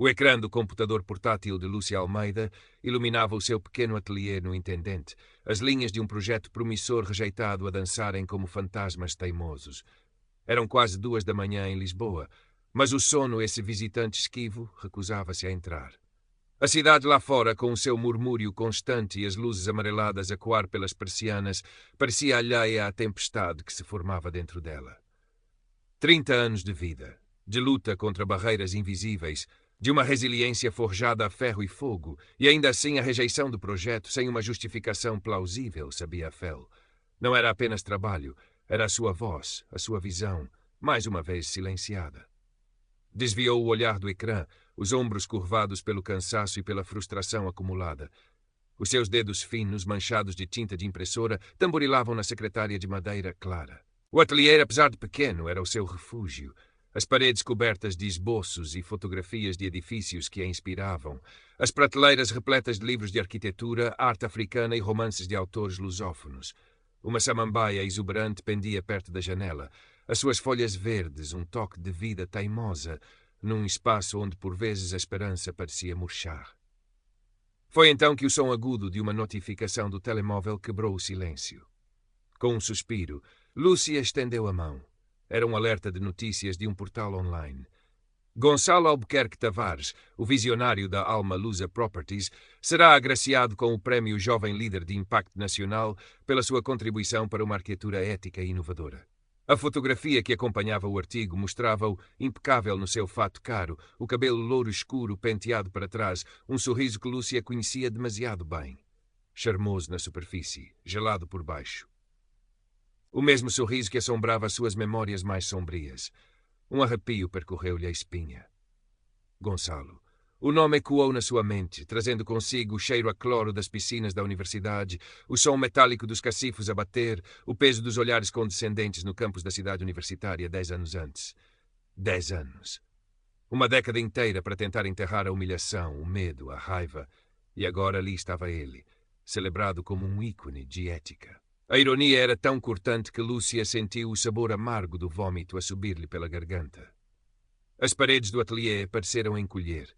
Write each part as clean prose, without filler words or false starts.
O ecrã do computador portátil de Lúcia Almeida iluminava o seu pequeno ateliê no Intendente, as linhas de um projeto promissor rejeitado a dançarem como fantasmas teimosos. Eram quase 2 da manhã em Lisboa, mas o sono, esse visitante esquivo, recusava-se a entrar. A cidade lá fora, com o seu murmúrio constante e as luzes amareladas a coar pelas persianas, parecia alheia à tempestade que se formava dentro dela. 30 anos de vida, de luta contra barreiras invisíveis, de uma resiliência forjada a ferro e fogo, e ainda assim a rejeição do projeto sem uma justificação plausível, sabia a Fel. Não era apenas trabalho, era a sua voz, a sua visão, mais uma vez silenciada. Desviou o olhar do ecrã, os ombros curvados pelo cansaço e pela frustração acumulada. Os seus dedos finos, manchados de tinta de impressora, tamborilavam na secretária de madeira clara. O ateliê, apesar de pequeno, era o seu refúgio. As paredes cobertas de esboços e fotografias de edifícios que a inspiravam. As prateleiras repletas de livros de arquitetura, arte africana e romances de autores lusófonos. Uma samambaia exuberante pendia perto da janela. As suas folhas verdes, um toque de vida teimosa, num espaço onde por vezes a esperança parecia murchar. Foi então que o som agudo de uma notificação do telemóvel quebrou o silêncio. Com um suspiro, Lúcia estendeu a mão. Era um alerta de notícias de um portal online. Gonçalo Albuquerque Tavares, o visionário da Alma Lusa Properties, será agraciado com o Prémio Jovem Líder de Impacto Nacional pela sua contribuição para uma arquitetura ética e inovadora. A fotografia que acompanhava o artigo mostrava-o impecável no seu fato caro, o cabelo louro escuro penteado para trás, um sorriso que Lúcia conhecia demasiado bem. Charmoso na superfície, gelado por baixo. O mesmo sorriso que assombrava suas memórias mais sombrias. Um arrepio percorreu-lhe a espinha. Gonçalo. O nome ecoou na sua mente, trazendo consigo o cheiro a cloro das piscinas da universidade, o som metálico dos cacifos a bater, o peso dos olhares condescendentes no campus da cidade universitária 10 anos antes. 10 anos. Uma década inteira para tentar enterrar a humilhação, o medo, a raiva. E agora ali estava ele, celebrado como um ícone de ética. A ironia era tão cortante que Lúcia sentiu o sabor amargo do vômito a subir-lhe pela garganta. As paredes do ateliê pareceram encolher.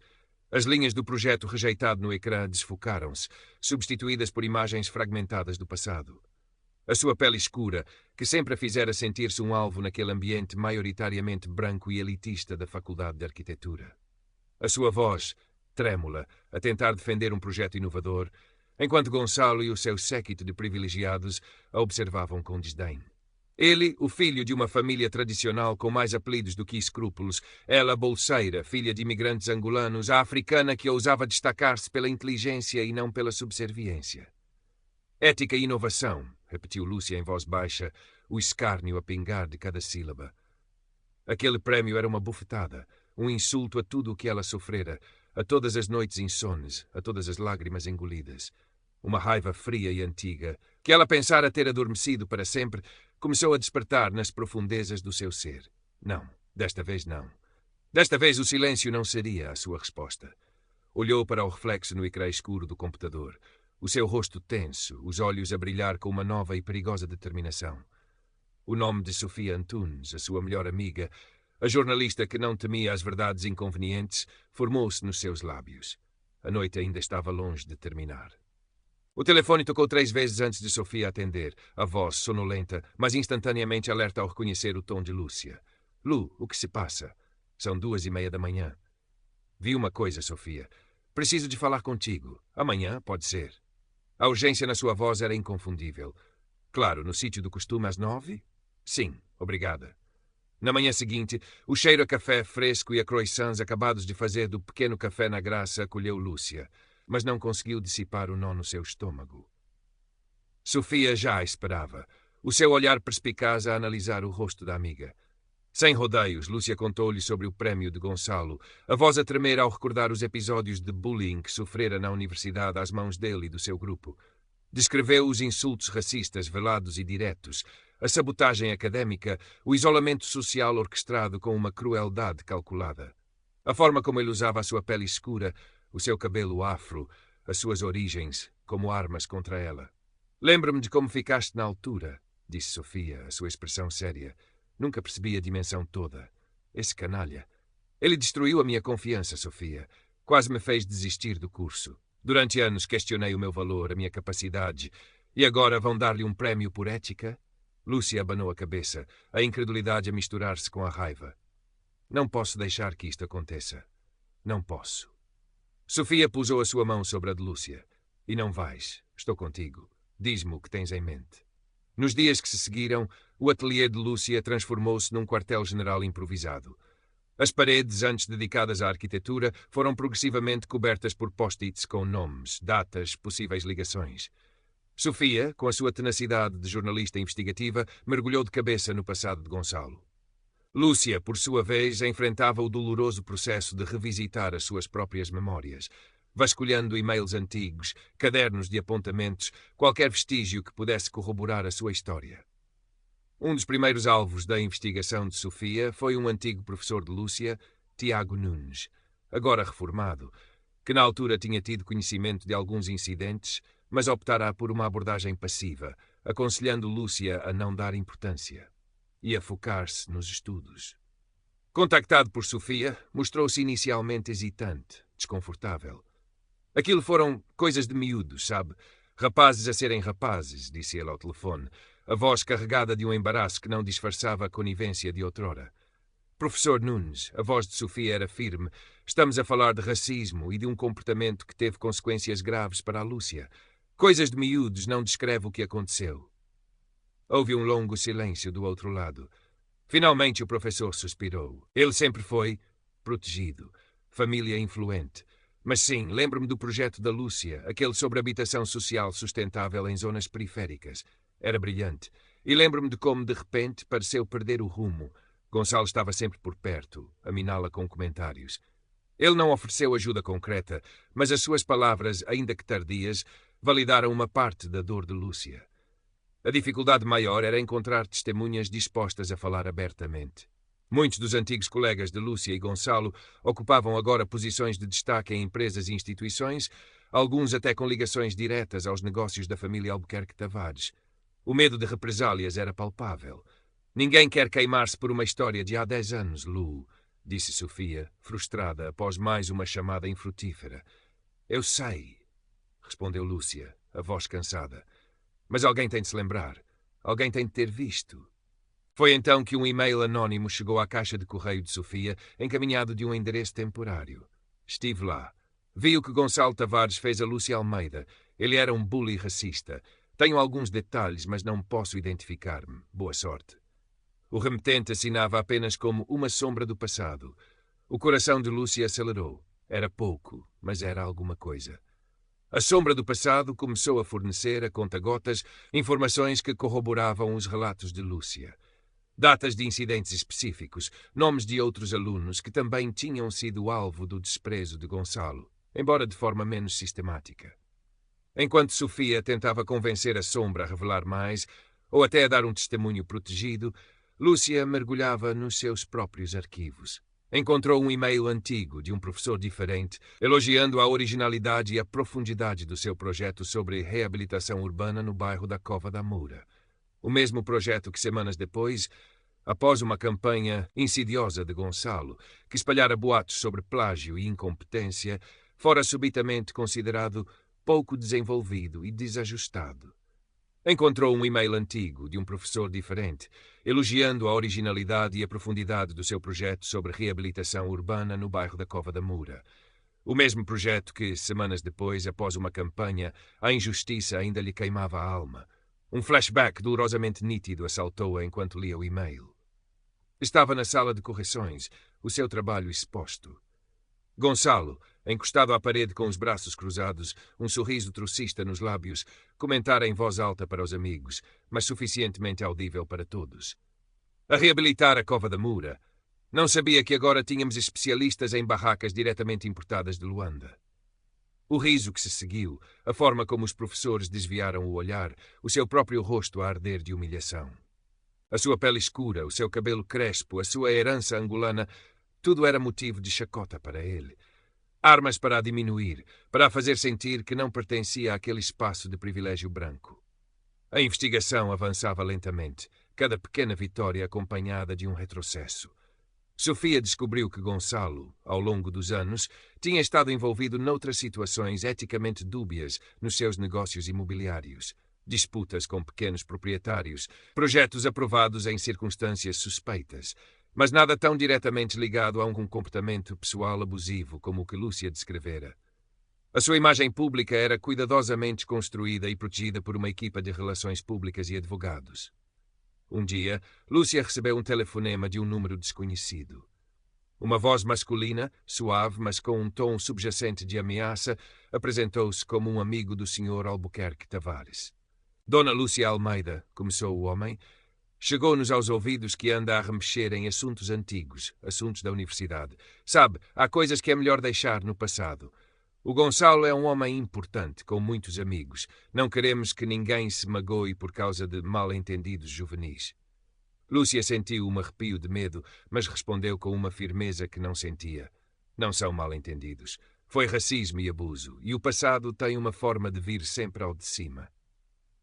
As linhas do projeto rejeitado no ecrã desfocaram-se, substituídas por imagens fragmentadas do passado. A sua pele escura, que sempre a fizera sentir-se um alvo naquele ambiente maioritariamente branco e elitista da Faculdade de Arquitetura. A sua voz, trêmula, a tentar defender um projeto inovador, enquanto Gonçalo e o seu séquito de privilegiados a observavam com desdém. Ele, o filho de uma família tradicional com mais apelidos do que escrúpulos, ela bolseira, filha de imigrantes angolanos, a africana que ousava destacar-se pela inteligência e não pela subserviência. Ética e inovação, repetiu Lúcia em voz baixa, o escárnio a pingar de cada sílaba. Aquele prémio era uma bufetada, um insulto a tudo o que ela sofrera, a todas as noites insones, a todas as lágrimas engolidas. Uma raiva fria e antiga, que ela pensara ter adormecido para sempre, começou a despertar nas profundezas do seu ser. Não, desta vez não. Desta vez o silêncio não seria a sua resposta. Olhou para o reflexo no ecrã escuro do computador, o seu rosto tenso, os olhos a brilhar com uma nova e perigosa determinação. O nome de Sofia Antunes, a sua melhor amiga, a jornalista que não temia as verdades inconvenientes, formou-se nos seus lábios. A noite ainda estava longe de terminar. O telefone tocou 3 vezes antes de Sofia atender, a voz sonolenta, mas instantaneamente alerta ao reconhecer o tom de Lúcia. Lu, o que se passa? São 2:30 da manhã. Vi uma coisa, Sofia. Preciso de falar contigo. Amanhã, pode ser. A urgência na sua voz era inconfundível. Claro, no sítio do costume às 9? Sim, obrigada. Na manhã seguinte, o cheiro a café fresco e a croissants acabados de fazer do pequeno café na Graça acolheu Lúcia, mas não conseguiu dissipar o nó no seu estômago. Sofia já a esperava, o seu olhar perspicaz a analisar o rosto da amiga. Sem rodeios, Lúcia contou-lhe sobre o prémio de Gonçalo, a voz a tremer ao recordar os episódios de bullying que sofrera na universidade às mãos dele e do seu grupo. Descreveu os insultos racistas velados e diretos, a sabotagem académica, o isolamento social orquestrado com uma crueldade calculada. A forma como ele usava a sua pele escura, o seu cabelo afro, as suas origens, como armas contra ela. Lembro-me de como ficaste na altura, disse Sofia, a sua expressão séria. Nunca percebi a dimensão toda. Esse canalha. Ele destruiu a minha confiança, Sofia. Quase me fez desistir do curso. Durante anos questionei o meu valor, a minha capacidade. E agora vão dar-lhe um prémio por ética? Lúcia abanou a cabeça, a incredulidade a misturar-se com a raiva. Não posso deixar que isto aconteça. Não posso. Sofia pousou a sua mão sobre a de Lúcia. E não vais. Estou contigo. Diz-me o que tens em mente. Nos dias que se seguiram, o ateliê de Lúcia transformou-se num quartel-general improvisado. As paredes, antes dedicadas à arquitetura, foram progressivamente cobertas por post-its com nomes, datas, possíveis ligações. Sofia, com a sua tenacidade de jornalista investigativa, mergulhou de cabeça no passado de Gonçalo. Lúcia, por sua vez, enfrentava o doloroso processo de revisitar as suas próprias memórias, vasculhando e-mails antigos, cadernos de apontamentos, qualquer vestígio que pudesse corroborar a sua história. Um dos primeiros alvos da investigação de Sofia foi um antigo professor de Lúcia, Tiago Nunes, agora reformado, que na altura tinha tido conhecimento de alguns incidentes, mas optara por uma abordagem passiva, aconselhando Lúcia a não dar importância e a focar-se nos estudos. Contactado por Sofia, mostrou-se inicialmente hesitante, desconfortável. Aquilo foram coisas de miúdos, sabe? Rapazes a serem rapazes, disse ele ao telefone, a voz carregada de um embaraço que não disfarçava a conivência de outrora. Professor Nunes, a voz de Sofia era firme. Estamos a falar de racismo e de um comportamento que teve consequências graves para a Lúcia. Coisas de miúdos não descreve o que aconteceu. Houve um longo silêncio do outro lado. Finalmente o professor suspirou. Ele sempre foi protegido, família influente. Mas sim, lembro-me do projeto da Lúcia, aquele sobre habitação social sustentável em zonas periféricas. Era brilhante. E lembro-me de como, de repente, pareceu perder o rumo. Gonçalo estava sempre por perto, a miná-la com comentários. Ele não ofereceu ajuda concreta, mas as suas palavras, ainda que tardias, validaram uma parte da dor de Lúcia. A dificuldade maior era encontrar testemunhas dispostas a falar abertamente. Muitos dos antigos colegas de Lúcia e Gonçalo ocupavam agora posições de destaque em empresas e instituições, alguns até com ligações diretas aos negócios da família Albuquerque Tavares. O medo de represálias era palpável. Ninguém quer queimar-se por uma história de há 10 anos, Lu, disse Sofia, frustrada após mais uma chamada infrutífera. Eu sei, respondeu Lúcia, a voz cansada. Mas alguém tem de se lembrar. Alguém tem de ter visto. Foi então que um e-mail anónimo chegou à caixa de correio de Sofia, encaminhado de um endereço temporário. Estive lá. Vi o que Gonçalo Tavares fez a Lúcia Almeida. Ele era um bully racista. Tenho alguns detalhes, mas não posso identificar-me. Boa sorte. O remetente assinava apenas como uma sombra do passado. O coração de Lúcia acelerou. Era pouco, mas era alguma coisa. A sombra do passado começou a fornecer, a conta-gotas, informações que corroboravam os relatos de Lúcia. Datas de incidentes específicos, nomes de outros alunos que também tinham sido alvo do desprezo de Gonçalo, embora de forma menos sistemática. Enquanto Sofia tentava convencer a sombra a revelar mais, ou até a dar um testemunho protegido, Lúcia mergulhava nos seus próprios arquivos. Encontrou um e-mail antigo de um professor diferente, elogiando a originalidade e a profundidade do seu projeto sobre reabilitação urbana no bairro da Cova da Moura. O mesmo projeto que semanas depois, após uma campanha insidiosa de Gonçalo, que espalhara boatos sobre plágio e incompetência, fora subitamente considerado pouco desenvolvido e desajustado. Encontrou um e-mail antigo de um professor diferente, elogiando a originalidade e a profundidade do seu projeto sobre reabilitação urbana no bairro da Cova da Moura. O mesmo projeto que, semanas depois, após uma campanha, a injustiça ainda lhe queimava a alma. Um flashback dolorosamente nítido assaltou-a enquanto lia o e-mail. Estava na sala de correções, o seu trabalho exposto. Gonçalo, encostado à parede com os braços cruzados, um sorriso trocista nos lábios, comentara em voz alta para os amigos, mas suficientemente audível para todos. A reabilitar a Cova da Moura. Não sabia que agora tínhamos especialistas em barracas diretamente importadas de Luanda. O riso que se seguiu, a forma como os professores desviaram o olhar, o seu próprio rosto a arder de humilhação. A sua pele escura, o seu cabelo crespo, a sua herança angolana, tudo era motivo de chacota para ele. Armas para a diminuir, para a fazer sentir que não pertencia àquele espaço de privilégio branco. A investigação avançava lentamente, cada pequena vitória acompanhada de um retrocesso. Sofia descobriu que Gonçalo, ao longo dos anos, tinha estado envolvido noutras situações eticamente dúbias nos seus negócios imobiliários. Disputas com pequenos proprietários, projetos aprovados em circunstâncias suspeitas, mas nada tão diretamente ligado a um comportamento pessoal abusivo como o que Lúcia descrevera. A sua imagem pública era cuidadosamente construída e protegida por uma equipa de relações públicas e advogados. Um dia, Lúcia recebeu um telefonema de um número desconhecido. Uma voz masculina, suave, mas com um tom subjacente de ameaça, apresentou-se como um amigo do Sr. Albuquerque Tavares. Dona Lúcia Almeida, começou o homem, chegou-nos aos ouvidos que anda a remexer em assuntos antigos, assuntos da universidade. Sabe, há coisas que é melhor deixar no passado. O Gonçalo é um homem importante, com muitos amigos. Não queremos que ninguém se magoe por causa de mal-entendidos juvenis. Lúcia sentiu um arrepio de medo, mas respondeu com uma firmeza que não sentia. Não são mal-entendidos. Foi racismo e abuso, e o passado tem uma forma de vir sempre ao de cima.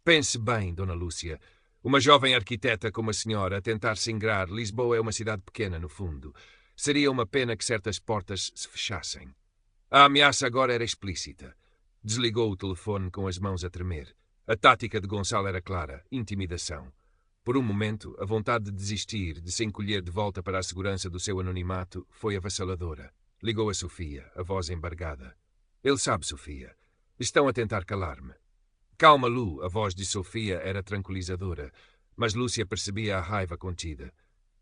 Pense bem, Dona Lúcia. Uma jovem arquiteta como a senhora a tentar se ingrar. Lisboa é uma cidade pequena, no fundo. Seria uma pena que certas portas se fechassem. A ameaça agora era explícita. Desligou o telefone com as mãos a tremer. A tática de Gonçalo era clara: intimidação. Por um momento, a vontade de desistir, de se encolher de volta para a segurança do seu anonimato, foi avassaladora. Ligou a Sofia, a voz embargada. Ele sabe, Sofia. Estão a tentar calar-me. Calma, Lu, a voz de Sofia era tranquilizadora, mas Lúcia percebia a raiva contida.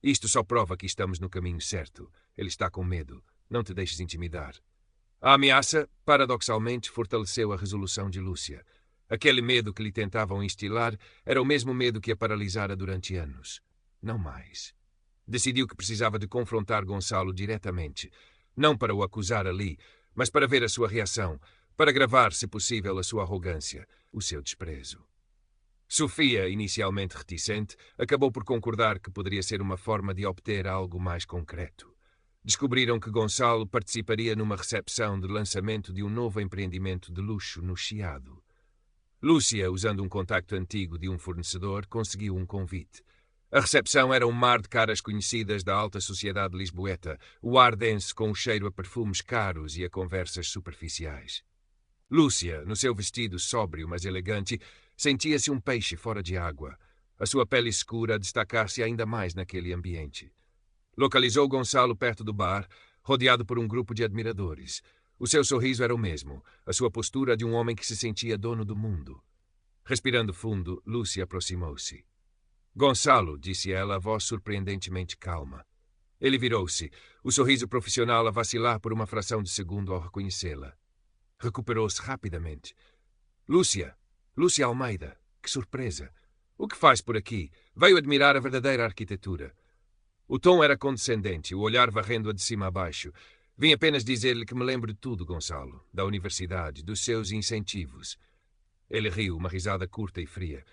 Isto só prova que estamos no caminho certo. Ele está com medo. Não te deixes intimidar. A ameaça, paradoxalmente, fortaleceu a resolução de Lúcia. Aquele medo que lhe tentavam instilar era o mesmo medo que a paralisara durante anos. Não mais. Decidiu que precisava de confrontar Gonçalo diretamente, não para o acusar ali, mas para ver a sua reação, para gravar, se possível, a sua arrogância, o seu desprezo. Sofia, inicialmente reticente, acabou por concordar que poderia ser uma forma de obter algo mais concreto. Descobriram que Gonçalo participaria numa recepção de lançamento de um novo empreendimento de luxo no Chiado. Lúcia, usando um contacto antigo de um fornecedor, conseguiu um convite. A recepção era um mar de caras conhecidas da alta sociedade lisboeta, o ar dense com o cheiro a perfumes caros e a conversas superficiais. Lúcia, no seu vestido sóbrio mas elegante, sentia-se um peixe fora de água, a sua pele escura a destacar-se ainda mais naquele ambiente. Localizou Gonçalo perto do bar, rodeado por um grupo de admiradores. O seu sorriso era o mesmo, a sua postura de um homem que se sentia dono do mundo. Respirando fundo, Lúcia aproximou-se. Gonçalo, disse ela, a voz surpreendentemente calma. Ele virou-se, o sorriso profissional a vacilar por uma fração de segundo ao reconhecê-la. Recuperou-se rapidamente. Lúcia Almeida, que surpresa! O que faz por aqui? Veio admirar a verdadeira arquitetura. O tom era condescendente, o olhar varrendo-a de cima a baixo. Vim apenas dizer-lhe que me lembro de tudo, Gonçalo, da universidade, dos seus incentivos. Ele riu, uma risada curta e fria.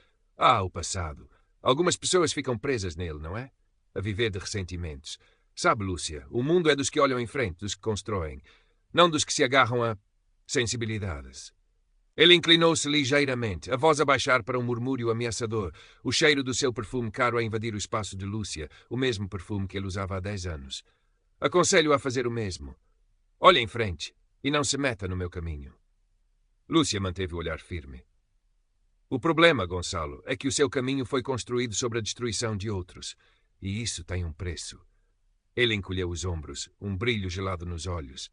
O passado. Algumas pessoas ficam presas nele, não é? A viver de ressentimentos. Sabe, Lúcia, o mundo é dos que olham em frente, dos que constroem, não dos que se agarram a sensibilidades. Ele inclinou-se ligeiramente, a voz a baixar para um murmúrio ameaçador, o cheiro do seu perfume caro a invadir o espaço de Lúcia, o mesmo perfume que ele usava há 10 anos. Aconselho-o a fazer o mesmo. Olhe em frente e não se meta no meu caminho. Lúcia manteve o olhar firme. O problema, Gonçalo, é que o seu caminho foi construído sobre a destruição de outros, e isso tem um preço. Ele encolheu os ombros, um brilho gelado nos olhos.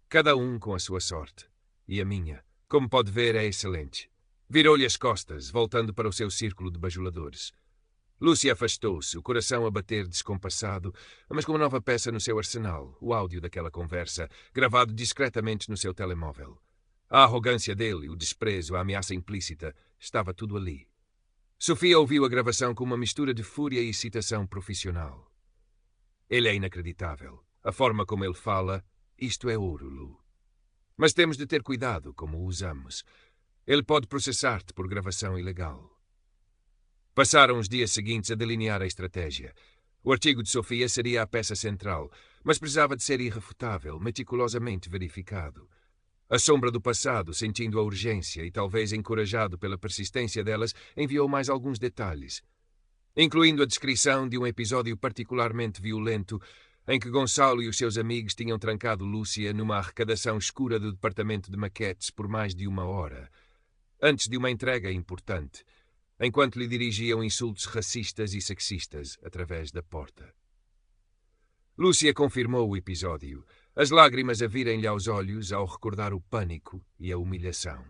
Cada um com a sua sorte. E a minha, como pode ver, é excelente. Virou-lhe as costas, voltando para o seu círculo de bajuladores. Lúcia afastou-se, o coração a bater descompassado, mas com uma nova peça no seu arsenal, o áudio daquela conversa, gravado discretamente no seu telemóvel. A arrogância dele, o desprezo, a ameaça implícita, estava tudo ali. Sofia ouviu a gravação com uma mistura de fúria e excitação profissional. Ele é inacreditável. A forma como ele fala, isto é ouro, Lu. Mas temos de ter cuidado como o usamos. Ele pode processar-te por gravação ilegal. Passaram os dias seguintes a delinear a estratégia. O artigo de Sofia seria a peça central, mas precisava de ser irrefutável, meticulosamente verificado. A sombra do passado, sentindo a urgência e talvez encorajado pela persistência delas, enviou mais alguns detalhes, incluindo a descrição de um episódio particularmente violento em que Gonçalo e os seus amigos tinham trancado Lúcia numa arrecadação escura do departamento de maquetes por mais de 1 hora, antes de uma entrega importante, enquanto lhe dirigiam insultos racistas e sexistas através da porta. Lúcia confirmou o episódio, as lágrimas a virem-lhe aos olhos ao recordar o pânico e a humilhação.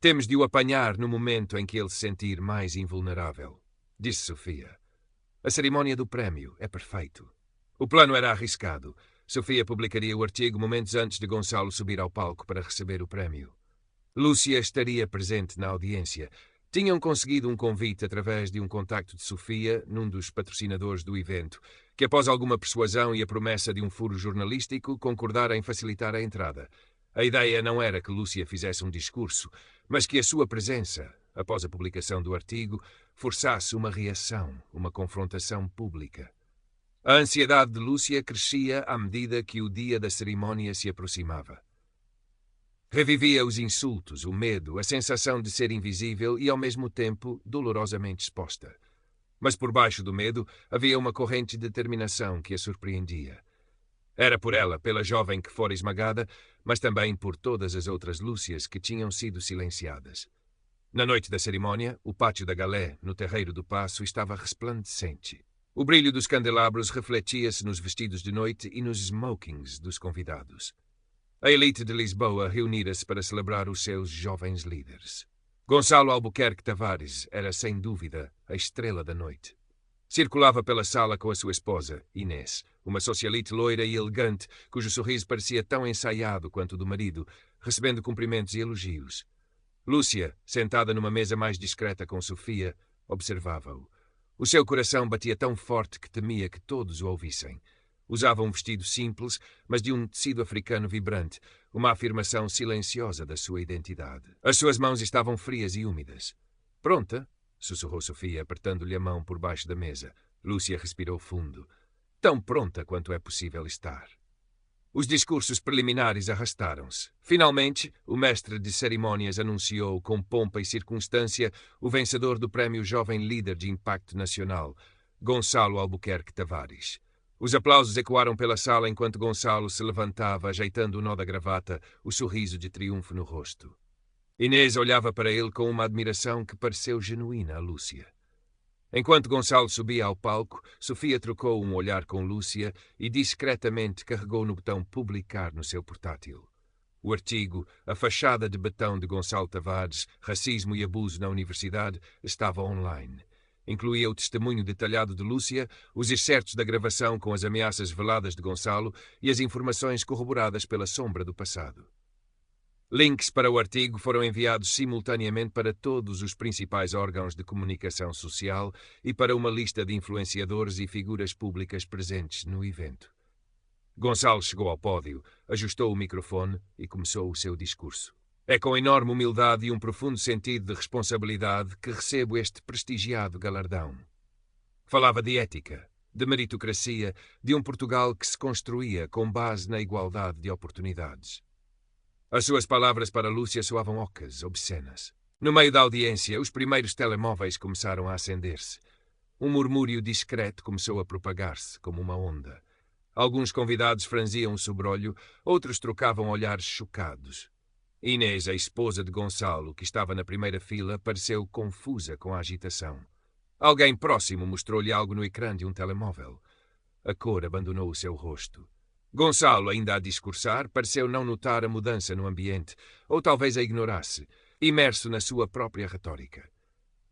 Temos de o apanhar no momento em que ele se sentir mais invulnerável, disse Sofia. A cerimónia do prémio é perfeito. O plano era arriscado. Sofia publicaria o artigo momentos antes de Gonçalo subir ao palco para receber o prémio. Lúcia estaria presente na audiência. Tinham conseguido um convite através de um contacto de Sofia, num dos patrocinadores do evento, que após alguma persuasão e a promessa de um furo jornalístico, concordara em facilitar a entrada. A ideia não era que Lúcia fizesse um discurso, mas que a sua presença, após a publicação do artigo, forçasse uma reação, uma confrontação pública. A ansiedade de Lúcia crescia à medida que o dia da cerimónia se aproximava. Revivia os insultos, o medo, a sensação de ser invisível e, ao mesmo tempo, dolorosamente exposta. Mas por baixo do medo havia uma corrente de determinação que a surpreendia. Era por ela, pela jovem que fora esmagada, mas também por todas as outras Lúcias que tinham sido silenciadas. Na noite da cerimónia, o pátio da Galé, no terreiro do Paço, estava resplandecente. O brilho dos candelabros refletia-se nos vestidos de noite e nos smokings dos convidados. A elite de Lisboa reunira-se para celebrar os seus jovens líderes. Gonçalo Albuquerque Tavares era, sem dúvida, a estrela da noite. Circulava pela sala com a sua esposa, Inês, uma socialite loira e elegante, cujo sorriso parecia tão ensaiado quanto o do marido, recebendo cumprimentos e elogios. Lúcia, sentada numa mesa mais discreta com Sofia, observava-o. O seu coração batia tão forte que temia que todos o ouvissem. Usava um vestido simples, mas de um tecido africano vibrante, uma afirmação silenciosa da sua identidade. As suas mãos estavam frias e úmidas. Pronta? Sussurrou Sofia, apertando-lhe a mão por baixo da mesa. Lúcia respirou fundo. Tão pronta quanto é possível estar. Os discursos preliminares arrastaram-se. Finalmente, o mestre de cerimônias anunciou, com pompa e circunstância, o vencedor do prémio Jovem Líder de Impacto Nacional, Gonçalo Albuquerque Tavares. Os aplausos ecoaram pela sala enquanto Gonçalo se levantava, ajeitando o nó da gravata, o sorriso de triunfo no rosto. Inês olhava para ele com uma admiração que pareceu genuína a Lúcia. Enquanto Gonçalo subia ao palco, Sofia trocou um olhar com Lúcia e discretamente carregou no botão publicar no seu portátil. O artigo, a fachada de betão de Gonçalo Tavares, racismo e abuso na universidade, estava online. Incluía o testemunho detalhado de Lúcia, os excertos da gravação com as ameaças veladas de Gonçalo e as informações corroboradas pela sombra do passado. Links para o artigo foram enviados simultaneamente para todos os principais órgãos de comunicação social e para uma lista de influenciadores e figuras públicas presentes no evento. Gonçalo chegou ao pódio, ajustou o microfone e começou o seu discurso. É com enorme humildade e um profundo sentido de responsabilidade que recebo este prestigiado galardão. Falava de ética, de meritocracia, de um Portugal que se construía com base na igualdade de oportunidades. As suas palavras para Lúcia soavam ocas, obscenas. No meio da audiência, os primeiros telemóveis começaram a acender-se. Um murmúrio discreto começou a propagar-se, como uma onda. Alguns convidados franziam o sobrolho, outros trocavam olhares chocados. Inês, a esposa de Gonçalo, que estava na primeira fila, pareceu confusa com a agitação. Alguém próximo mostrou-lhe algo no ecrã de um telemóvel. A cor abandonou o seu rosto. Gonçalo, ainda a discursar, pareceu não notar a mudança no ambiente, ou talvez a ignorasse, imerso na sua própria retórica.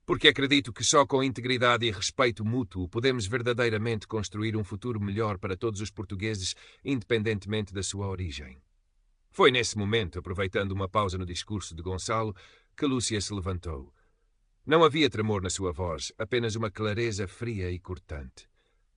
Porque acredito que só com integridade e respeito mútuo podemos verdadeiramente construir um futuro melhor para todos os portugueses, independentemente da sua origem. Foi nesse momento, aproveitando uma pausa no discurso de Gonçalo, que Lúcia se levantou. Não havia tremor na sua voz, apenas uma clareza fria e cortante.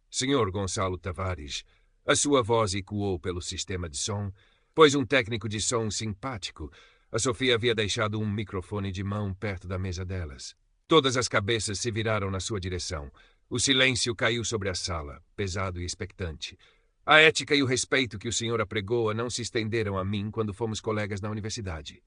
Senhor Gonçalo Tavares, a sua voz ecoou pelo sistema de som, pois um técnico de som simpático, a Sofia havia deixado um microfone de mão perto da mesa delas. Todas as cabeças se viraram na sua direção. O silêncio caiu sobre a sala, pesado e expectante. A ética e o respeito que o senhor apregoa não se estenderam a mim quando fomos colegas na universidade.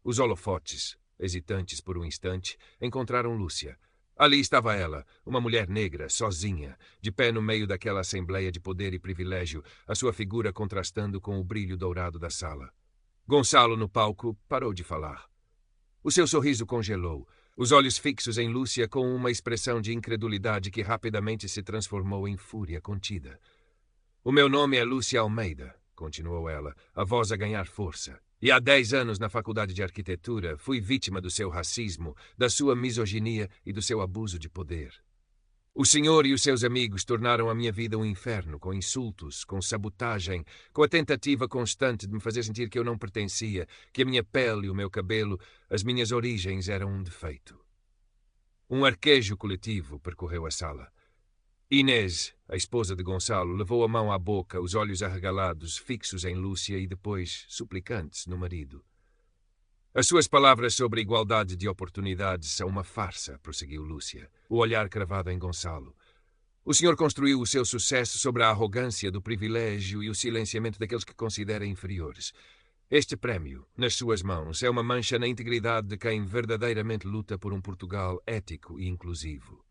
Os holofotes, hesitantes por um instante, encontraram Lúcia. Ali estava ela, uma mulher negra, sozinha, de pé no meio daquela assembleia de poder e privilégio, a sua figura contrastando com o brilho dourado da sala. Gonçalo, no palco, parou de falar. O seu sorriso congelou, os olhos fixos em Lúcia com uma expressão de incredulidade que rapidamente se transformou em fúria contida. "O meu nome é Lúcia Almeida", continuou ela, a voz a ganhar força. "E há 10 anos na Faculdade de Arquitetura fui vítima do seu racismo, da sua misoginia e do seu abuso de poder. O senhor e os seus amigos tornaram a minha vida um inferno, com insultos, com sabotagem, com a tentativa constante de me fazer sentir que eu não pertencia, que a minha pele e o meu cabelo, as minhas origens eram um defeito." Um arquejo coletivo percorreu a sala. Inês, a esposa de Gonçalo, levou a mão à boca, os olhos arregalados, fixos em Lúcia e depois suplicantes no marido. "As suas palavras sobre igualdade de oportunidades são uma farsa", prosseguiu Lúcia, o olhar cravado em Gonçalo. "O senhor construiu o seu sucesso sobre a arrogância do privilégio e o silenciamento daqueles que considera inferiores. Este prémio, nas suas mãos, é uma mancha na integridade de quem verdadeiramente luta por um Portugal ético e inclusivo."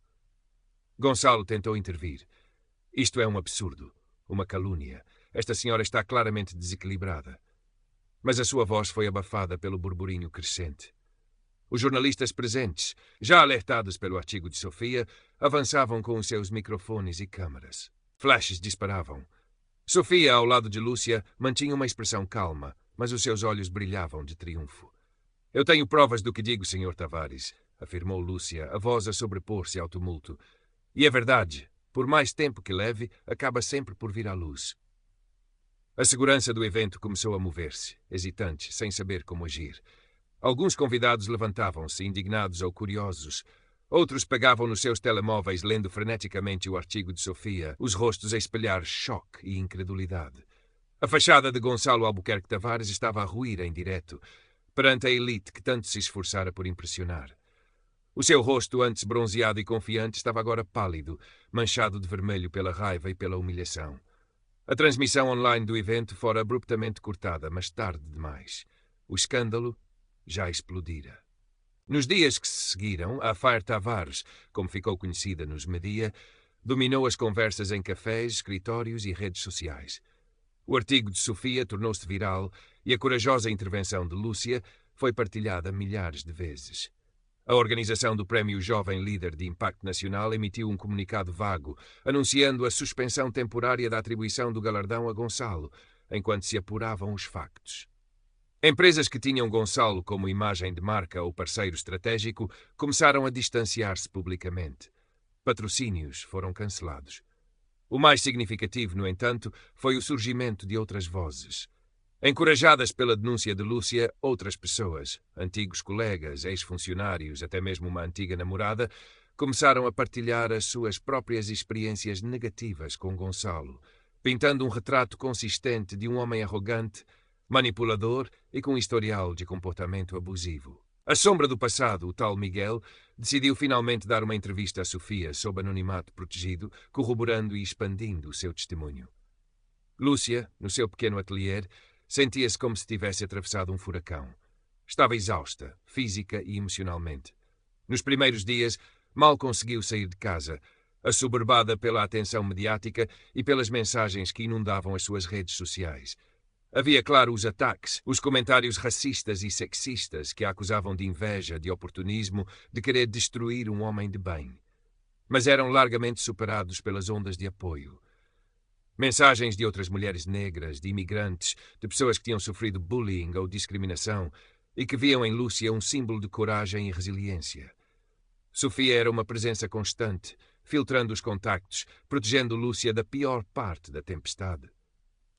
Gonçalo tentou intervir. "Isto é um absurdo, uma calúnia. Esta senhora está claramente desequilibrada." Mas a sua voz foi abafada pelo burburinho crescente. Os jornalistas presentes, já alertados pelo artigo de Sofia, avançavam com os seus microfones e câmaras. Flashes disparavam. Sofia, ao lado de Lúcia, mantinha uma expressão calma, mas os seus olhos brilhavam de triunfo. "Eu tenho provas do que digo, Sr. Tavares", afirmou Lúcia, a voz a sobrepor-se ao tumulto. "E é verdade, por mais tempo que leve, acaba sempre por vir à luz." A segurança do evento começou a mover-se, hesitante, sem saber como agir. Alguns convidados levantavam-se, indignados ou curiosos. Outros pegavam nos seus telemóveis, lendo freneticamente o artigo de Sofia, os rostos a espelhar choque e incredulidade. A fachada de Gonçalo Albuquerque Tavares estava a ruir em direto, perante a elite que tanto se esforçara por impressionar. O seu rosto, antes bronzeado e confiante, estava agora pálido, manchado de vermelho pela raiva e pela humilhação. A transmissão online do evento fora abruptamente cortada, mas tarde demais. O escândalo já explodira. Nos dias que se seguiram, a Fire Tavares, como ficou conhecida nos media, dominou as conversas em cafés, escritórios e redes sociais. O artigo de Sofia tornou-se viral e a corajosa intervenção de Lúcia foi partilhada milhares de vezes. A organização do Prémio Jovem Líder de Impacto Nacional emitiu um comunicado vago, anunciando a suspensão temporária da atribuição do galardão a Gonçalo, enquanto se apuravam os factos. Empresas que tinham Gonçalo como imagem de marca ou parceiro estratégico começaram a distanciar-se publicamente. Patrocínios foram cancelados. O mais significativo, no entanto, foi o surgimento de outras vozes. Encorajadas pela denúncia de Lúcia, outras pessoas, antigos colegas, ex-funcionários, até mesmo uma antiga namorada, começaram a partilhar as suas próprias experiências negativas com Gonçalo, pintando um retrato consistente de um homem arrogante, manipulador e com um historial de comportamento abusivo. À sombra do passado, o tal Miguel decidiu finalmente dar uma entrevista a Sofia sob anonimato protegido, corroborando e expandindo o seu testemunho. Lúcia, no seu pequeno atelier, sentia-se como se tivesse atravessado um furacão. Estava exausta, física e emocionalmente. Nos primeiros dias, mal conseguiu sair de casa, assoberbada pela atenção mediática e pelas mensagens que inundavam as suas redes sociais. Havia, claro, os ataques, os comentários racistas e sexistas que a acusavam de inveja, de oportunismo, de querer destruir um homem de bem. Mas eram largamente superados pelas ondas de apoio. Mensagens de outras mulheres negras, de imigrantes, de pessoas que tinham sofrido bullying ou discriminação e que viam em Lúcia um símbolo de coragem e resiliência. Sofia era uma presença constante, filtrando os contactos, protegendo Lúcia da pior parte da tempestade.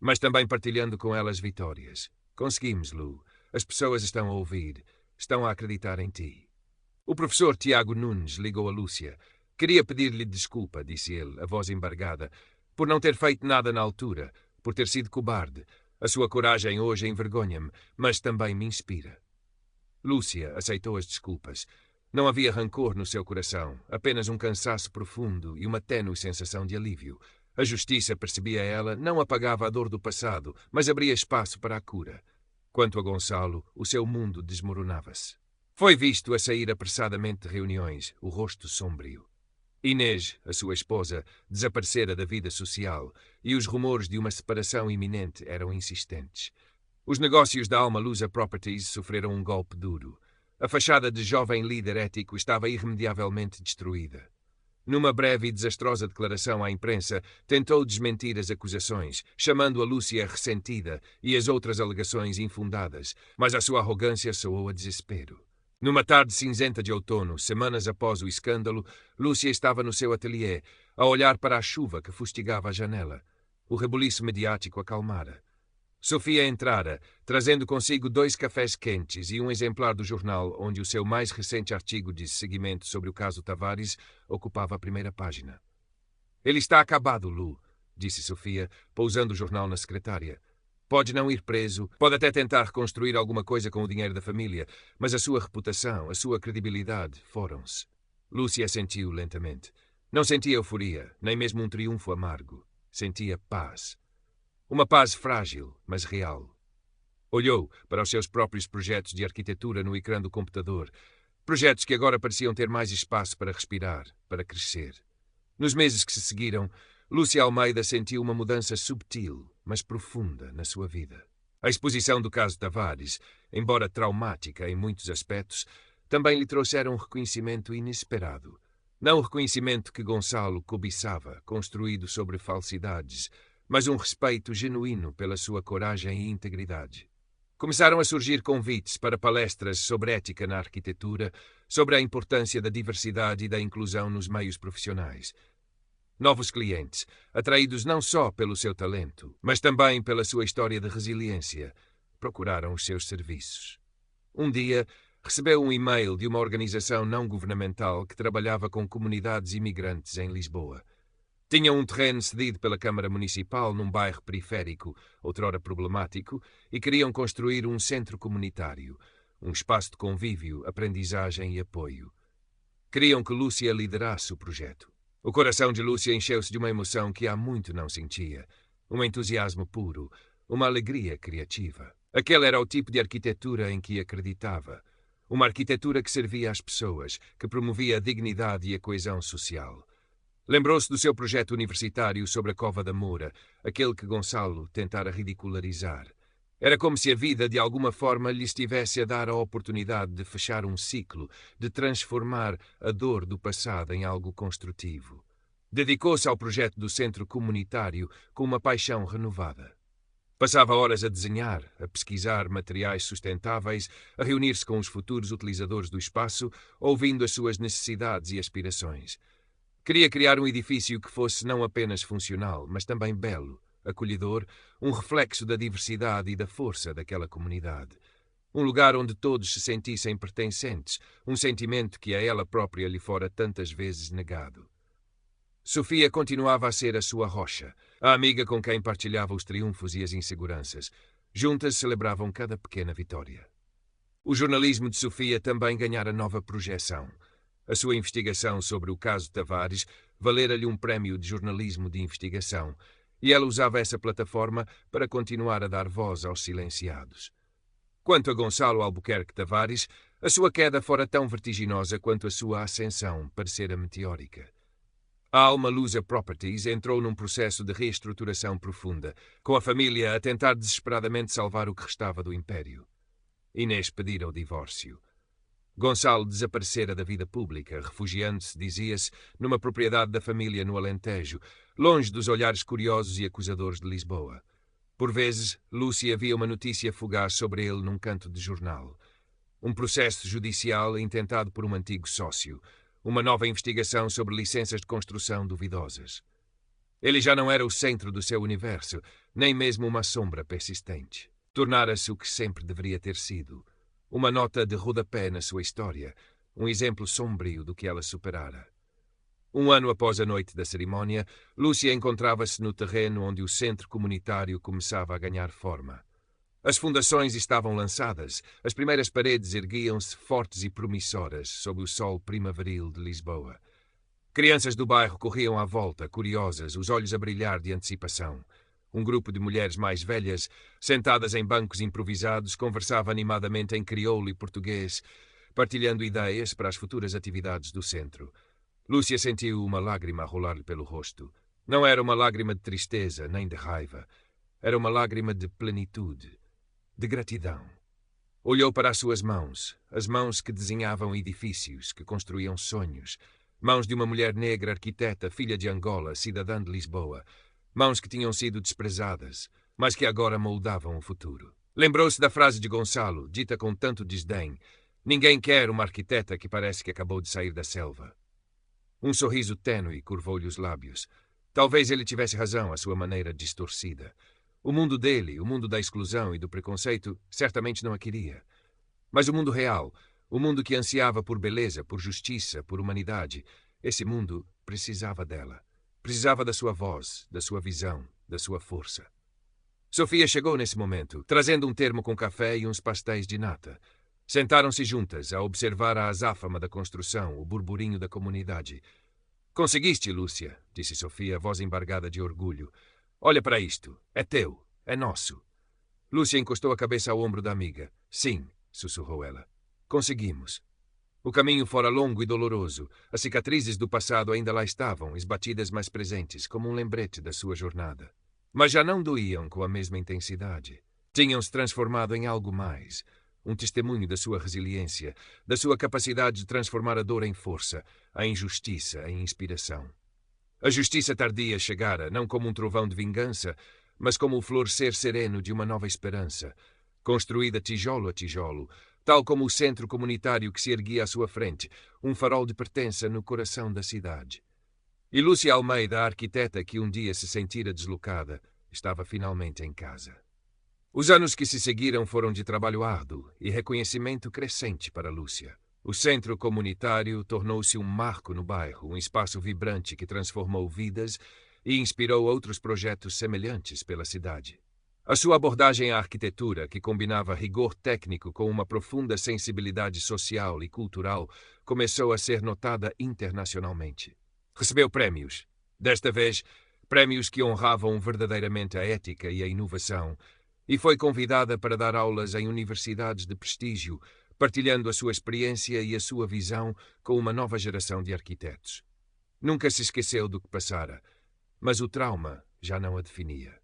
Mas também partilhando com ela as vitórias. "Conseguimos, Lu. As pessoas estão a ouvir, estão a acreditar em ti." O professor Tiago Nunes ligou a Lúcia. "Queria pedir-lhe desculpa", disse ele, a voz embargada, "por não ter feito nada na altura, por ter sido cobarde. A sua coragem hoje envergonha-me, mas também me inspira." Lúcia aceitou as desculpas. Não havia rancor no seu coração, apenas um cansaço profundo e uma tênue sensação de alívio. A justiça, percebia ela, não apagava a dor do passado, mas abria espaço para a cura. Quanto a Gonçalo, o seu mundo desmoronava-se. Foi visto a sair apressadamente de reuniões, o rosto sombrio. Inês, a sua esposa, desaparecera da vida social e os rumores de uma separação iminente eram insistentes. Os negócios da Alma Lusa Properties sofreram um golpe duro. A fachada de jovem líder ético estava irremediavelmente destruída. Numa breve e desastrosa declaração à imprensa, tentou desmentir as acusações, chamando a Lúcia ressentida e as outras alegações infundadas, mas a sua arrogância soou a desespero. Numa tarde cinzenta de outono, semanas após o escândalo, Lúcia estava no seu ateliê, a olhar para a chuva que fustigava a janela. O rebuliço mediático acalmara. Sofia entrara, trazendo consigo 2 cafés quentes e um exemplar do jornal onde o seu mais recente artigo de seguimento sobre o caso Tavares ocupava a primeira página. Ele está acabado, Lu, disse Sofia, pousando o jornal na secretária. Pode não ir preso, pode até tentar reconstruir alguma coisa com o dinheiro da família, mas a sua reputação, a sua credibilidade foram-se. Lúcia assentiu lentamente. Não sentia euforia, nem mesmo um triunfo amargo. Sentia paz. Uma paz frágil, mas real. Olhou para os seus próprios projetos de arquitetura no ecrã do computador, projetos que agora pareciam ter mais espaço para respirar, para crescer. Nos meses que se seguiram, Lúcia Almeida sentiu uma mudança subtil, mas profunda na sua vida. A exposição do caso Tavares, embora traumática em muitos aspectos, também lhe trouxera um reconhecimento inesperado. Não o reconhecimento que Gonçalo cobiçava, construído sobre falsidades, mas um respeito genuíno pela sua coragem e integridade. Começaram a surgir convites para palestras sobre ética na arquitetura, sobre a importância da diversidade e da inclusão nos meios profissionais. Novos clientes, atraídos não só pelo seu talento, mas também pela sua história de resiliência, procuraram os seus serviços. Um dia, recebeu um e-mail de uma organização não governamental que trabalhava com comunidades imigrantes em Lisboa. Tinham um terreno cedido pela Câmara Municipal num bairro periférico, outrora problemático, e queriam construir um centro comunitário, um espaço de convívio, aprendizagem e apoio. Queriam que Lúcia liderasse o projeto. O coração de Lúcia encheu-se de uma emoção que há muito não sentia, um entusiasmo puro, uma alegria criativa. Aquele era o tipo de arquitetura em que acreditava, uma arquitetura que servia às pessoas, que promovia a dignidade e a coesão social. Lembrou-se do seu projeto universitário sobre a Cova da Moura, aquele que Gonçalo tentara ridicularizar. Era como se a vida, de alguma forma, lhe estivesse a dar a oportunidade de fechar um ciclo, de transformar a dor do passado em algo construtivo. Dedicou-se ao projeto do centro comunitário com uma paixão renovada. Passava horas a desenhar, a pesquisar materiais sustentáveis, a reunir-se com os futuros utilizadores do espaço, ouvindo as suas necessidades e aspirações. Queria criar um edifício que fosse não apenas funcional, mas também belo, acolhedor, um reflexo da diversidade e da força daquela comunidade. Um lugar onde todos se sentissem pertencentes, um sentimento que a ela própria lhe fora tantas vezes negado. Sofia continuava a ser a sua rocha, a amiga com quem partilhava os triunfos e as inseguranças. Juntas celebravam cada pequena vitória. O jornalismo de Sofia também ganhara nova projeção. A sua investigação sobre o caso Tavares valera-lhe um prémio de jornalismo de investigação, e ela usava essa plataforma para continuar a dar voz aos silenciados. Quanto a Gonçalo Albuquerque Tavares, a sua queda fora tão vertiginosa quanto a sua ascensão parecera meteórica. A Alma Lusa Properties entrou num processo de reestruturação profunda, com a família a tentar desesperadamente salvar o que restava do império. Inês pedira o divórcio. Gonçalo desaparecera da vida pública, refugiando-se, dizia-se, numa propriedade da família no Alentejo, longe dos olhares curiosos e acusadores de Lisboa. Por vezes, Lúcia via uma notícia fugaz sobre ele num canto de jornal. Um processo judicial intentado por um antigo sócio. Uma nova investigação sobre licenças de construção duvidosas. Ele já não era o centro do seu universo, nem mesmo uma sombra persistente. Tornara-se o que sempre deveria ter sido. Uma nota de rodapé na sua história, um exemplo sombrio do que ela superara. Um ano após a noite da cerimónia, Lúcia encontrava-se no terreno onde o centro comunitário começava a ganhar forma. As fundações estavam lançadas, as primeiras paredes erguiam-se fortes e promissoras sob o sol primaveril de Lisboa. Crianças do bairro corriam à volta, curiosas, os olhos a brilhar de antecipação. Um grupo de mulheres mais velhas, sentadas em bancos improvisados, conversava animadamente em crioulo e português. partilhando ideias para as futuras atividades do centro. Lúcia sentiu uma lágrima rolar-lhe pelo rosto. Não era uma lágrima de tristeza nem de raiva. Era uma lágrima de plenitude, de gratidão. Olhou para as suas mãos, as mãos que desenhavam edifícios, que construíam sonhos. Mãos de uma mulher negra arquiteta, filha de Angola, cidadã de Lisboa. Mãos que tinham sido desprezadas, mas que agora moldavam o futuro. Lembrou-se da frase de Gonçalo, dita com tanto desdém. Ninguém quer uma arquiteta que parece que acabou de sair da selva. Um sorriso tênue curvou-lhe os lábios. Talvez ele tivesse razão, à sua maneira distorcida. O mundo dele, o mundo da exclusão e do preconceito, certamente não a queria. Mas o mundo real, o mundo que ansiava por beleza, por justiça, por humanidade, esse mundo precisava dela. Precisava da sua voz, da sua visão, da sua força. Sofia chegou nesse momento, trazendo um termo com café e uns pastéis de nata. Sentaram-se juntas a observar a azáfama da construção, o burburinho da comunidade. Conseguiste, Lúcia, disse Sofia, voz embargada de orgulho. Olha para isto. É teu. É nosso. Lúcia encostou a cabeça ao ombro da amiga. Sim, sussurrou ela. Conseguimos. O caminho fora longo e doloroso. As cicatrizes do passado ainda lá estavam, esbatidas mais presentes, como um lembrete da sua jornada. Mas já não doíam com a mesma intensidade. Tinham-se transformado em algo mais. Um testemunho da sua resiliência, da sua capacidade de transformar a dor em força, a injustiça em inspiração. A justiça tardia chegara, não como um trovão de vingança, mas como o florescer sereno de uma nova esperança, construída tijolo a tijolo, tal como o centro comunitário que se erguia à sua frente, um farol de pertença no coração da cidade. E Lúcia Almeida, a arquiteta que um dia se sentira deslocada, estava finalmente em casa. Os anos que se seguiram foram de trabalho árduo e reconhecimento crescente para Lúcia. O centro comunitário tornou-se um marco no bairro, um espaço vibrante que transformou vidas e inspirou outros projetos semelhantes pela cidade. A sua abordagem à arquitetura, que combinava rigor técnico com uma profunda sensibilidade social e cultural, começou a ser notada internacionalmente. Recebeu prémios. Desta vez, prémios que honravam verdadeiramente a ética e a inovação, e foi convidada para dar aulas em universidades de prestígio, partilhando a sua experiência e a sua visão com uma nova geração de arquitetos. Nunca se esqueceu do que passara, mas o trauma já não a definia.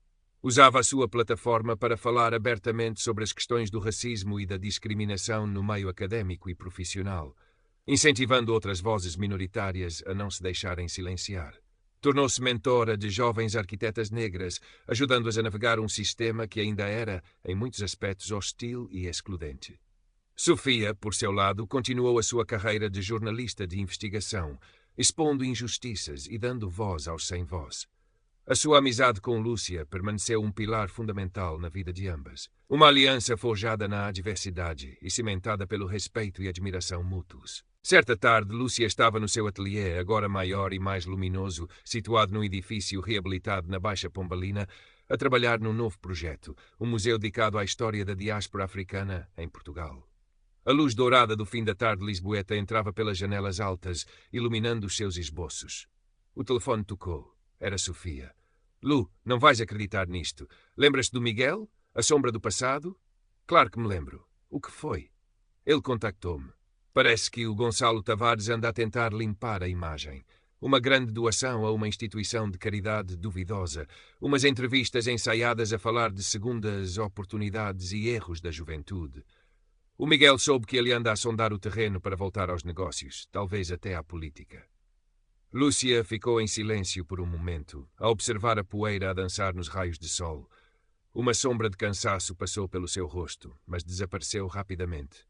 Usava a sua plataforma para falar abertamente sobre as questões do racismo e da discriminação no meio académico e profissional, incentivando outras vozes minoritárias a não se deixarem silenciar. Tornou-se mentora de jovens arquitetas negras, ajudando-as a navegar um sistema que ainda era, em muitos aspectos, hostil e excludente. Sofia, por seu lado, continuou a sua carreira de jornalista de investigação, expondo injustiças e dando voz aos sem voz. A sua amizade com Lúcia permaneceu um pilar fundamental na vida de ambas. Uma aliança forjada na adversidade e cimentada pelo respeito e admiração mútuos. Certa tarde, Lúcia estava no seu ateliê, agora maior e mais luminoso, situado num edifício reabilitado na Baixa Pombalina, a trabalhar num novo projeto, um museu dedicado à história da diáspora africana em Portugal. A luz dourada do fim da tarde lisboeta entrava pelas janelas altas, iluminando os seus esboços. O telefone tocou. Era Sofia. Lu, não vais acreditar nisto. Lembras-te do Miguel? A sombra do passado? Claro que me lembro. O que foi? Ele contactou-me. Parece que o Gonçalo Tavares anda a tentar limpar a imagem. Uma grande doação a uma instituição de caridade duvidosa. Umas entrevistas ensaiadas a falar de segundas oportunidades e erros da juventude. O Miguel soube que ele anda a sondar o terreno para voltar aos negócios, talvez até à política. Lúcia ficou em silêncio por um momento, a observar a poeira a dançar nos raios de sol. Uma sombra de cansaço passou pelo seu rosto, mas desapareceu rapidamente,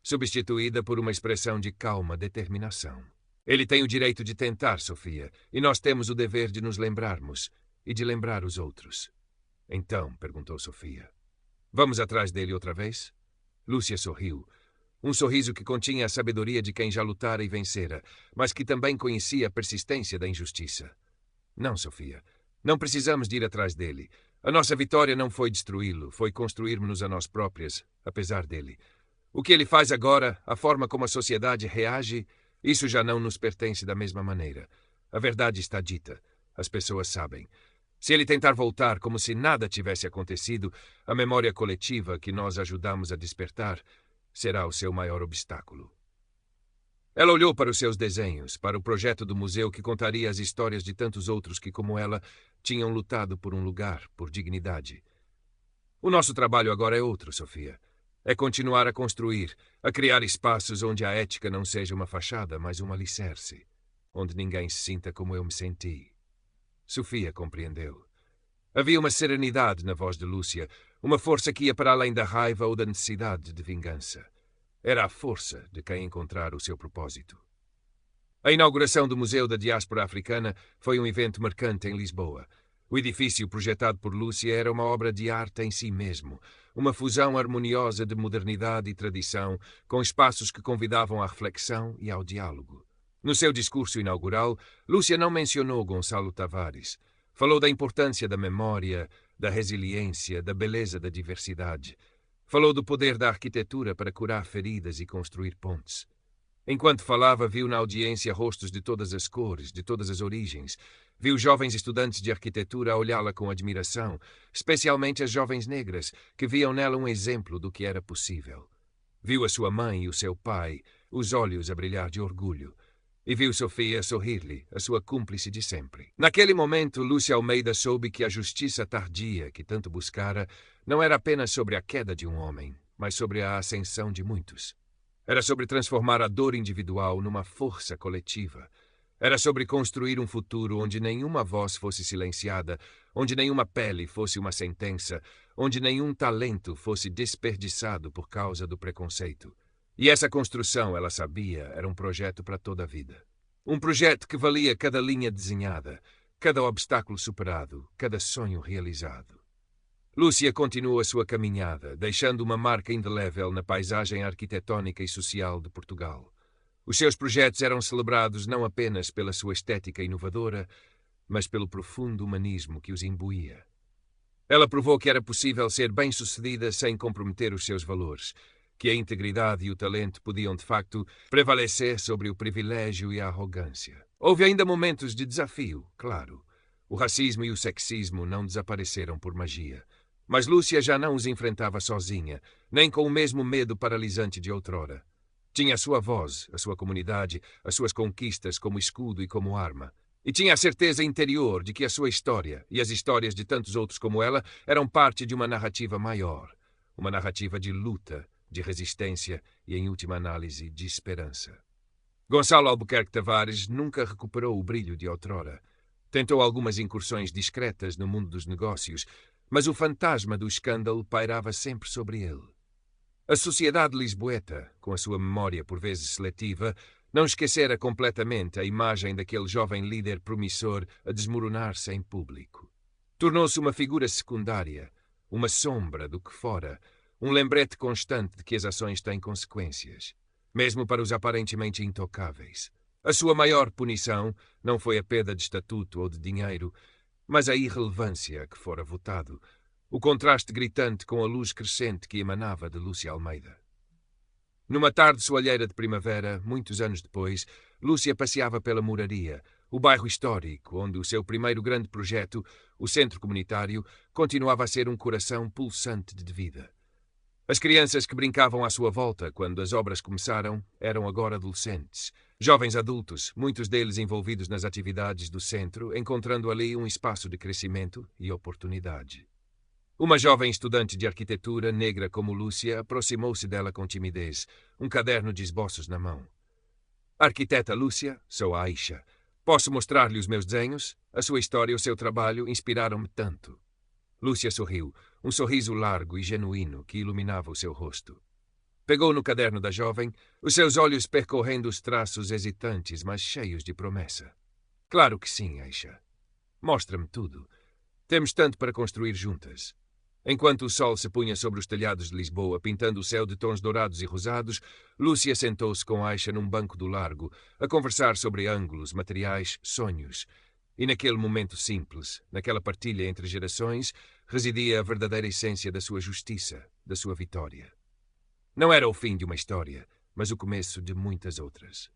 substituída por uma expressão de calma determinação. Ele tem o direito de tentar, Sofia, e nós temos o dever de nos lembrarmos e de lembrar os outros. Então, perguntou Sofia, vamos atrás dele outra vez? Lúcia sorriu. Um sorriso que continha a sabedoria de quem já lutara e vencera, mas que também conhecia a persistência da injustiça. Não, Sofia. Não precisamos de ir atrás dele. A nossa vitória não foi destruí-lo, foi construirmos-nos a nós próprias, apesar dele. O que ele faz agora, a forma como a sociedade reage, isso já não nos pertence da mesma maneira. A verdade está dita. As pessoas sabem. Se ele tentar voltar como se nada tivesse acontecido, a memória coletiva que nós ajudamos a despertar, será o seu maior obstáculo. Ela olhou para os seus desenhos, para o projeto do museu que contaria as histórias de tantos outros que, como ela, tinham lutado por um lugar, por dignidade. O nosso trabalho agora é outro, Sofia. É continuar a construir, a criar espaços onde a ética não seja uma fachada, mas um alicerce, onde ninguém se sinta como eu me senti. Sofia compreendeu. Havia uma serenidade na voz de Lúcia, uma força que ia para além da raiva ou da necessidade de vingança. Era a força de quem encontrar o seu propósito. A inauguração do Museu da Diáspora Africana foi um evento marcante em Lisboa. O edifício projetado por Lúcia era uma obra de arte em si mesmo, uma fusão harmoniosa de modernidade e tradição, com espaços que convidavam à reflexão e ao diálogo. No seu discurso inaugural, Lúcia não mencionou Gonçalo Tavares. Falou da importância da memória, da resiliência, da beleza da diversidade. Falou do poder da arquitetura para curar feridas e construir pontes. Enquanto falava, viu na audiência rostos de todas as cores, de todas as origens. Viu jovens estudantes de arquitetura a olhá-la com admiração, especialmente as jovens negras, que viam nela um exemplo do que era possível. Viu a sua mãe e o seu pai, os olhos a brilhar de orgulho. E viu Sofia sorrir-lhe, a sua cúmplice de sempre. Naquele momento, Lúcia Almeida soube que a justiça tardia que tanto buscara não era apenas sobre a queda de um homem, mas sobre a ascensão de muitos. Era sobre transformar a dor individual numa força coletiva. Era sobre construir um futuro onde nenhuma voz fosse silenciada, onde nenhuma pele fosse uma sentença, onde nenhum talento fosse desperdiçado por causa do preconceito. E essa construção, ela sabia, era um projeto para toda a vida. Um projeto que valia cada linha desenhada, cada obstáculo superado, cada sonho realizado. Lúcia continuou a sua caminhada, deixando uma marca indelével na paisagem arquitetónica e social de Portugal. Os seus projetos eram celebrados não apenas pela sua estética inovadora, mas pelo profundo humanismo que os imbuía. Ela provou que era possível ser bem-sucedida sem comprometer os seus valores, que a integridade e o talento podiam, de facto, prevalecer sobre o privilégio e a arrogância. Houve ainda momentos de desafio, claro. O racismo e o sexismo não desapareceram por magia. Mas Lúcia já não os enfrentava sozinha, nem com o mesmo medo paralisante de outrora. Tinha a sua voz, a sua comunidade, as suas conquistas como escudo e como arma. E tinha a certeza interior de que a sua história e as histórias de tantos outros como ela eram parte de uma narrativa maior. Uma narrativa de luta, de resistência e, em última análise, de esperança. Gonçalo Albuquerque Tavares nunca recuperou o brilho de outrora. Tentou algumas incursões discretas no mundo dos negócios, mas o fantasma do escândalo pairava sempre sobre ele. A sociedade lisboeta, com a sua memória por vezes seletiva, não esquecera completamente a imagem daquele jovem líder promissor a desmoronar-se em público. Tornou-se uma figura secundária, uma sombra do que fora, um lembrete constante de que as ações têm consequências, mesmo para os aparentemente intocáveis. A sua maior punição não foi a perda de estatuto ou de dinheiro, mas a irrelevância a que fora votado, o contraste gritante com a luz crescente que emanava de Lúcia Almeida. Numa tarde soalheira de primavera, muitos anos depois, Lúcia passeava pela Moraria, o bairro histórico onde o seu primeiro grande projeto, o centro comunitário, continuava a ser um coração pulsante de vida. As crianças que brincavam à sua volta quando as obras começaram eram agora adolescentes, jovens adultos, muitos deles envolvidos nas atividades do centro, encontrando ali um espaço de crescimento e oportunidade. Uma jovem estudante de arquitetura, negra como Lúcia, aproximou-se dela com timidez, um caderno de esboços na mão. Arquiteta Lúcia, sou a Aisha. Posso mostrar-lhe os meus desenhos? A sua história e o seu trabalho inspiraram-me tanto. Lúcia sorriu, um sorriso largo e genuíno que iluminava o seu rosto. Pegou no caderno da jovem, os seus olhos percorrendo os traços hesitantes, mas cheios de promessa. Claro que sim, Aisha. Mostra-me tudo. Temos tanto para construir juntas. Enquanto o sol se punha sobre os telhados de Lisboa, pintando o céu de tons dourados e rosados, Lúcia sentou-se com Aisha num banco do largo, a conversar sobre ângulos, materiais, sonhos. E naquele momento simples, naquela partilha entre gerações, residia a verdadeira essência da sua justiça, da sua vitória. Não era o fim de uma história, mas o começo de muitas outras.